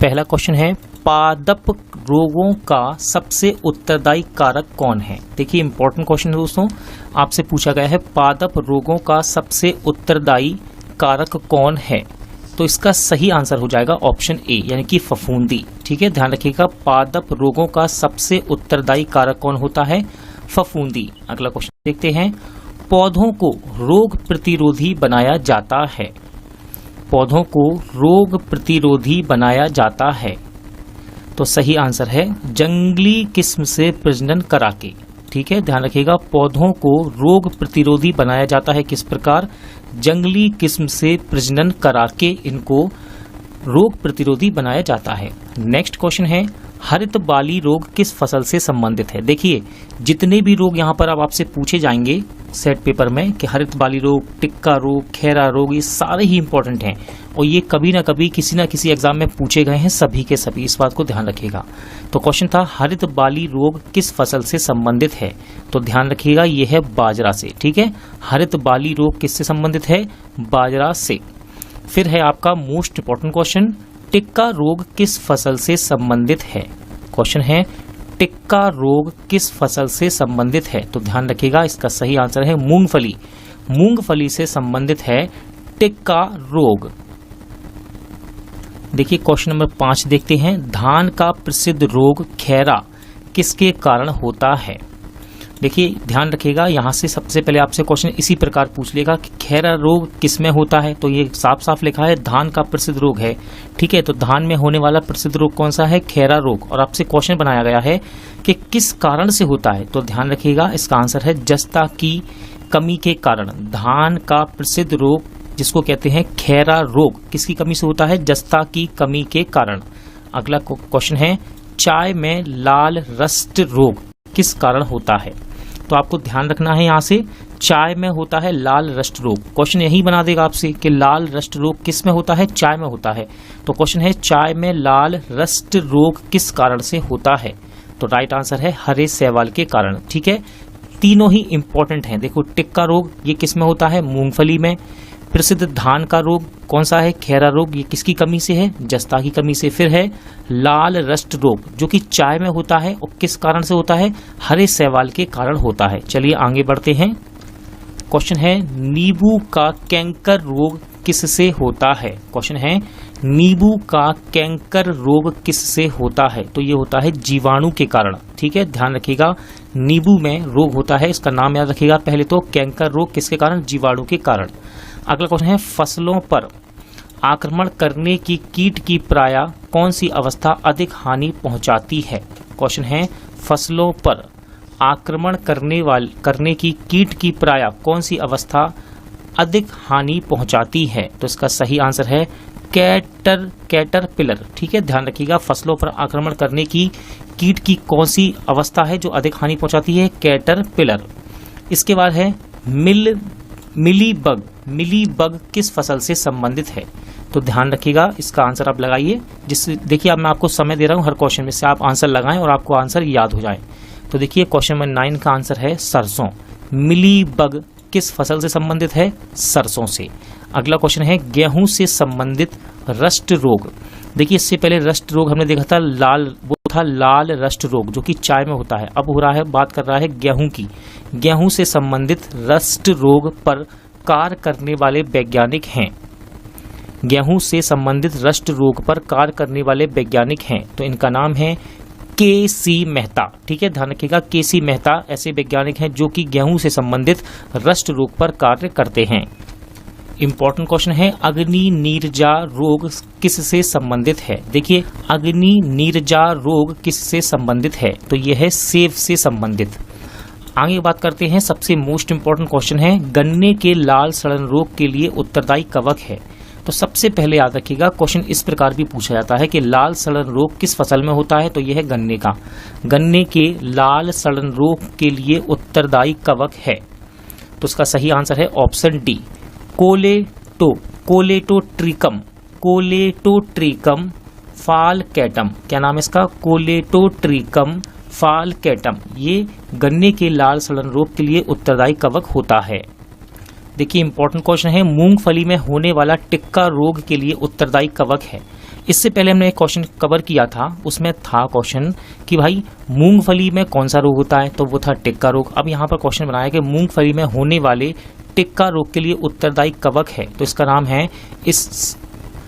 पहला क्वेश्चन है, पादप रोगों का सबसे उत्तरदायी कारक कौन है। देखिए इंपॉर्टेंट क्वेश्चन है दोस्तों, आपसे पूछा गया है पादप रोगों का सबसे उत्तरदायी कारक कौन है। तो इसका सही आंसर हो जाएगा ऑप्शन ए यानी कि फफूंदी। ठीक है, ध्यान रखिएगा, पादप रोगों का सबसे उत्तरदायी कारक कौन होता है, फफूंदी। अगला क्वेश्चन देखते हैं, पौधों को रोग प्रतिरोधी बनाया जाता है। पौधों को रोग प्रतिरोधी बनाया जाता है, तो सही आंसर है जंगली किस्म से प्रजनन करा के। ठीक है, ध्यान रखिएगा, पौधों को रोग प्रतिरोधी बनाया जाता है किस प्रकार, जंगली किस्म से प्रजनन करा के इनको रोग प्रतिरोधी बनाया जाता है। नेक्स्ट क्वेश्चन है, हरित बाली रोग किस फसल से संबंधित है। देखिए जितने भी रोग यहाँ पर अब आपसे पूछे जाएंगे सेट पेपर में कि हरित बाली रोग, टिक्का रोग, खैरा रोग, ये सारे ही इंपॉर्टेंट हैं और ये कभी ना कभी किसी ना किसी एग्जाम में पूछे गए हैं, सभी के सभी, इस बात को ध्यान रखिएगा। तो क्वेश्चन था हरित बाली रोग किस फसल से संबंधित है, तो ध्यान रखिएगा ये है बाजरा से। ठीक है, हरित बाली रोग किससे संबंधित है, बाजरा से। फिर है आपका मोस्ट इंपॉर्टेंट क्वेश्चन, टिक्का रोग किस फसल से संबंधित है। क्वेश्चन है टिक्का रोग किस फसल से संबंधित है, तो ध्यान रखिएगा इसका सही आंसर है मूंगफली। मूंगफली से संबंधित है टिक्का रोग। देखिए क्वेश्चन नंबर 5 देखते हैं, धान का प्रसिद्ध रोग खैरा किसके कारण होता है। देखिए ध्यान रखिएगा, यहाँ से सबसे पहले आपसे क्वेश्चन इसी प्रकार पूछ लेगा कि खैरा रोग किस में होता है, तो ये साफ साफ लिखा है धान का प्रसिद्ध रोग है। ठीक है, तो धान में होने वाला प्रसिद्ध रोग कौन सा है, खैरा रोग। और आपसे क्वेश्चन बनाया गया है कि किस कारण से होता है, तो ध्यान रखिएगा इसका आंसर है जस्ता की कमी के कारण। धान का प्रसिद्ध रोग जिसको कहते हैं खैरा रोग किसकी कमी से होता है, जस्ता की कमी के कारण। अगला क्वेश्चन है, चाय में लाल रस्ट रोग किस कारण होता है। तो आपको ध्यान रखना है यहाँ से, चाय में होता है लाल रस्ट रोग। क्वेश्चन यही बना देगा आपसे कि लाल रस्ट रोग किस में होता है, चाय में होता है। तो क्वेश्चन है चाय में लाल रस्ट रोग किस कारण से होता है, तो राइट आंसर है हरे शैवाल के कारण। ठीक है, तीनों ही इंपॉर्टेंट हैं। देखो टिक्का रोग ये किस में होता है, मूंगफली में। प्रसिद्ध धान का रोग कौन सा है, खैरा रोग, ये किसकी कमी से है, जस्ता की कमी से। फिर है लाल रस्ट रोग जो कि चाय में होता है और किस कारण से होता है, हरे शैवाल के कारण होता है। चलिए आगे बढ़ते हैं। क्वेश्चन है, नींबू का कैंकर रोग किससे होता है। क्वेश्चन है, नींबू का कैंकर रोग किससे होता है, तो ये होता है जीवाणु के कारण। ठीक है, ध्यान रखिएगा, नींबू में रोग होता है, इसका नाम याद रखिएगा पहले तो, कैंकर रोग किसके कारण, जीवाणु के कारण। अगला क्वेश्चन है, फसलों पर आक्रमण करने की कीट की प्रायः कौन सी अवस्था अधिक हानि पहुंचाती है। क्वेश्चन है, फसलों पर आक्रमण करने की कीट की प्रायः कौन सी अवस्था अधिक हानि पहुंचाती है, तो इसका सही आंसर है कैटरपिलर। ठीक है, ध्यान रखिएगा, फसलों पर आक्रमण करने की कीट की कौन सी अवस्था है जो अधिक हानि पहुंचाती है, कैटरपिलर। इसके बाद है मिली बग किस फसल से संबंधित है, तो ध्यान रखिएगा इसका आंसर आप लगाइए। जिससे देखिए अब मैं आपको समय दे रहा हूं हर क्वेश्चन में से आप आंसर लगाएं और आपको आंसर याद हो जाए। तो देखिए क्वेश्चन नंबर 9 का आंसर है सरसों। मिली बग किस फसल से संबंधित है, सरसों से। अगला क्वेश्चन है, गेहूं से संबंधित रस्ट रोग। देखिए इससे पहले रस्ट रोग हमने देखा था लाल रस्ट रोग जो कि चाय में होता है। अब हो रहा है, बात कर रहा है गेहूं की। गेहूं से संबंधित रस्ट रोग पर कार्य करने वाले वैज्ञानिक हैं। गेहूं से संबंधित रस्ट रोग पर कार्य करने वाले वैज्ञानिक हैं, तो इनका नाम है के.सी. मेहता। ठीक है, ध्यान रखिएगा, के.सी. मेहता ऐसे वैज्ञानिक हैं जो कि गेहूं से संबंधित रस्ट रोग पर कार्य करते हैं। इंपॉर्टेंट क्वेश्चन है, अग्नि नीरजा रोग किससे संबंधित है। देखिए अग्नि नीरजा रोग किससे संबंधित है, तो यह है सेब से संबंधित। आगे बात करते हैं, सबसे मोस्ट इंपॉर्टेंट क्वेश्चन है, गन्ने के लाल सड़न रोग के लिए उत्तरदायी कवक है। तो सबसे पहले याद रखिएगा, क्वेश्चन इस प्रकार भी पूछा जाता है कि लाल सड़न रोग किस फसल में होता है, तो यह है गन्ने का। गन्ने के लाल सड़न रोग के लिए उत्तरदायी कवक है, तो इसका सही आंसर है ऑप्शन डी, कोलेटोट्रिकम फालकैटम। क्या नाम है इसका, कोलेटोट्रिकम फालकैटम। ये गन्ने के लाल सड़न रोग के लिए उत्तरदायी कवक होता है। देखिए इंपॉर्टेंट क्वेश्चन है, मूंगफली में होने वाला टिक्का रोग के लिए उत्तरदायी कवक है। इससे पहले हमने एक क्वेश्चन कवर किया था, उसमें था क्वेश्चन कि भाई मूंगफली में कौन सा रोग होता है, तो वो था टिक्का रोग। अब यहाँ पर क्वेश्चन बनाया कि मूंगफली में होने वाले टिक्का रोग के लिए उत्तरदायी कवक है, तो इसका नाम है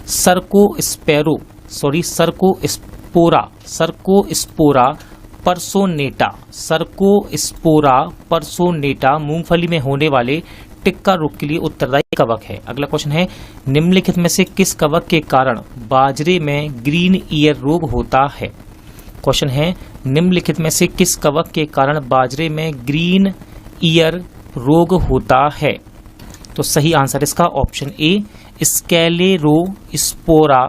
सर्कोस्पोरा पर्सोनेटा मूंगफली में होने वाले टिक्का रोग के लिए उत्तरदायी कवक है। अगला क्वेश्चन है, निम्नलिखित में से किस कवक के कारण बाजरे में ग्रीन ईयर रोग होता है। क्वेश्चन है, निम्नलिखित में से किस कवक के कारण बाजरे में ग्रीन ईयर रोग होता है। तो सही आंसर इसका ऑप्शन ए स्क्लेरोस्पोरा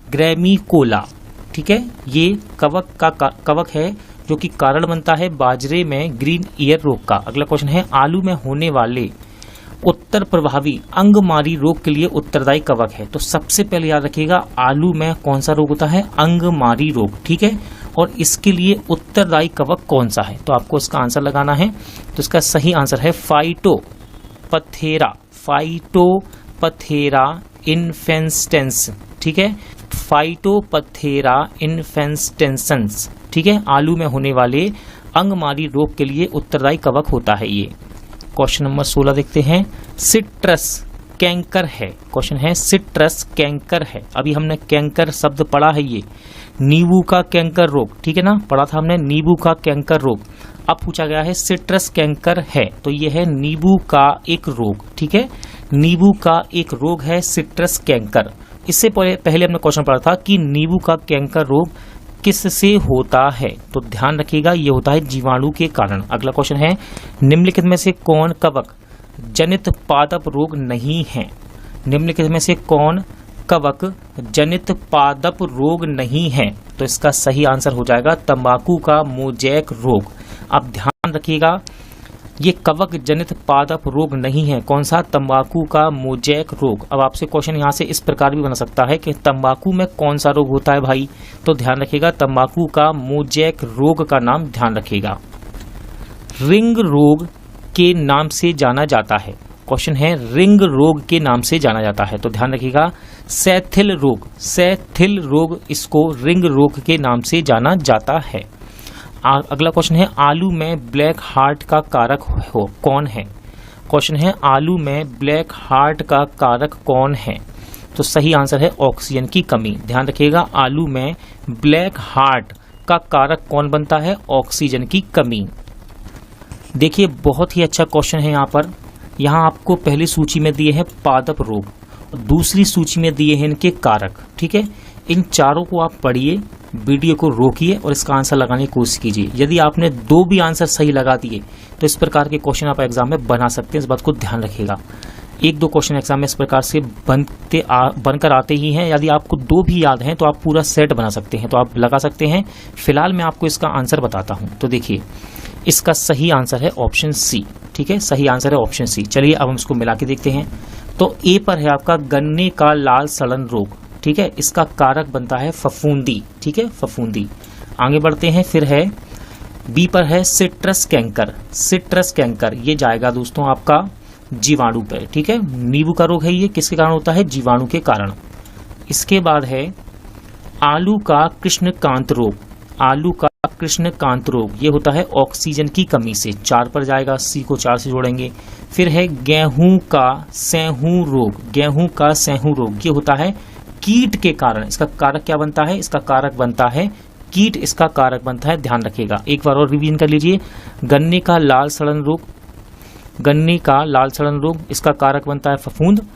ग्रेमिकोला। ठीक है, ये कवक है जो कि कारण बनता है बाजरे में ग्रीन ईयर रोग का। अगला क्वेश्चन है, आलू में होने वाले उत्तर प्रभावी अंगमारी रोग के लिए उत्तरदायी कवक है। तो सबसे पहले याद रखिएगा, आलू में कौन सा रोग होता है, अंगमारी रोग। ठीक है, और इसके लिए उत्तरदायी कवक कौन सा है, तो आपको इसका आंसर लगाना है। तो इसका सही आंसर है फाइटोपथेरा इन्फेस्टेंस। ठीक है, फाइटोपथेरा इन्फेस्टेंस। ठीक है, आलू में होने वाले अंगमारी रोग के लिए उत्तरदायी कवक होता है ये। क्वेश्चन नंबर 16 देखते हैं, सिट्रस कैंकर है। क्वेश्चन है, सिट्रस कैंकर है। अभी हमने कैंकर शब्द पढ़ा है, ये नींबू का कैंकर रोग, ठीक है ना, पढ़ा था हमने नींबू का कैंकर रोग। अब पूछा गया है सिट्रस कैंकर है, तो ये है नींबू का एक रोग। ठीक है, नींबू का एक रोग है सिट्रस कैंकर। इससे पहले हमने क्वेश्चन पढ़ा था कि नींबू का कैंकर रोग किससे होता है, तो ध्यान रखिएगा ये होता है जीवाणु के कारण। अगला क्वेश्चन है, निम्नलिखित में से कौन कवक जनित पादप रोग नहीं है। निम्नलिखित में से कौन कवक जनित पादप रोग नहीं है, तो इसका सही आंसर हो जाएगा तंबाकू का मोजैक रोग। अब ध्यान रखिएगा, ये कवक जनित पादप रोग नहीं है, कौन सा, तंबाकू का मोजैक रोग। अब आपसे क्वेश्चन यहाँ से इस प्रकार भी बन सकता है कि तंबाकू में कौन सा रोग होता है भाई, तो ध्यान रखिएगा तंबाकू का मोजैक रोग का नाम ध्यान रखिएगा। रिंग रोग के नाम से जाना जाता है। क्वेश्चन है, रिंग रोग के नाम से जाना जाता है, तो ध्यान रखिएगा सैथिल रोग इसको रिंग रोग के नाम से जाना जाता है। अगला क्वेश्चन है, आलू में ब्लैक हार्ट का कारक कौन है। क्वेश्चन है, आलू में ब्लैक हार्ट का कारक कौन है, तो सही आंसर है ऑक्सीजन की कमी। ध्यान रखिएगा, आलू में ब्लैक हार्ट का कारक कौन बनता है, ऑक्सीजन की कमी। देखिए बहुत ही अच्छा क्वेश्चन है यहाँ आपको पहली सूची में दिए हैं पादप रोग, दूसरी सूची में दिए हैं इनके कारक। ठीक है, इन चारों को आप पढ़िए, वीडियो को रोकिए और इसका आंसर लगाने की कोशिश कीजिए। यदि आपने 2 भी आंसर सही लगा दिए तो इस प्रकार के क्वेश्चन आप एग्जाम में बना सकते हैं, इस बात को ध्यान रखिएगा। 1-2 क्वेश्चन एग्जाम में इस प्रकार से बनकर आते ही हैं। यदि आपको 2 भी याद हैं तो आप पूरा सेट बना सकते हैं, तो आप लगा सकते हैं। फिलहाल मैं आपको इसका आंसर बताता हूं, तो देखिए इसका सही आंसर है ऑप्शन सी। ठीक है, सही आंसर है ऑप्शन सी। चलिए अब हम इसको मिला के देखते हैं। तो ए पर है आपका गन्ने का लाल सड़न रोग। ठीक है, इसका कारक बनता है फफूंदी। ठीक है, फफूंदी। आगे बढ़ते हैं, फिर है बी पर है सिट्रस कैंकर। ये जाएगा दोस्तों आपका जीवाणु पे। ठीक है, नींबू का रोग है, ये किसके कारण होता है, जीवाणु के कारण। इसके बाद है आलू का कृष्णकांत रोग, ये होता है ऑक्सीजन की कमी से। 4 पर जाएगा, सी को 4 से जोड़ेंगे। फिर है गेहूं का सेहूं रोग, ये होता है कीट के कारण। इसका कारक क्या बनता है, इसका कारक बनता है कीट, इसका कारक बनता है। ध्यान रखिएगा, एक बार और रिवीजन कर लीजिए। गन्ने का लाल सड़न रोग, इसका कारक बनता है फफूंद।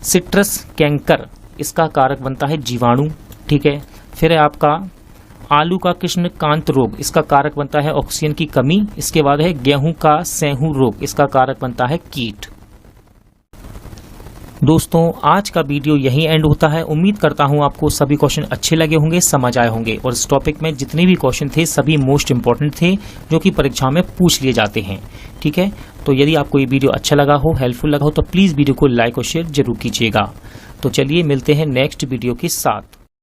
सिट्रस कैंकर, इसका कारक बनता है जीवाणु। ठीक है, फिर है आपका आलू का कृष्णकांत रोग, इसका कारक बनता है ऑक्सीजन की कमी। इसके बाद है गेहूं का सेहूं रोग, इसका कारक बनता है कीट। दोस्तों आज का वीडियो यहीं एंड होता है। उम्मीद करता हूं आपको सभी क्वेश्चन अच्छे लगे होंगे, समझ आए होंगे, और इस टॉपिक में जितने भी क्वेश्चन थे सभी मोस्ट इंपॉर्टेंट थे जो कि परीक्षा में पूछ लिए जाते हैं। ठीक है, तो यदि आपको ये वीडियो अच्छा लगा हो, हेल्पफुल लगा हो, तो प्लीज वीडियो को लाइक और शेयर जरूर कीजिएगा। तो चलिए मिलते हैं नेक्स्ट वीडियो के साथ।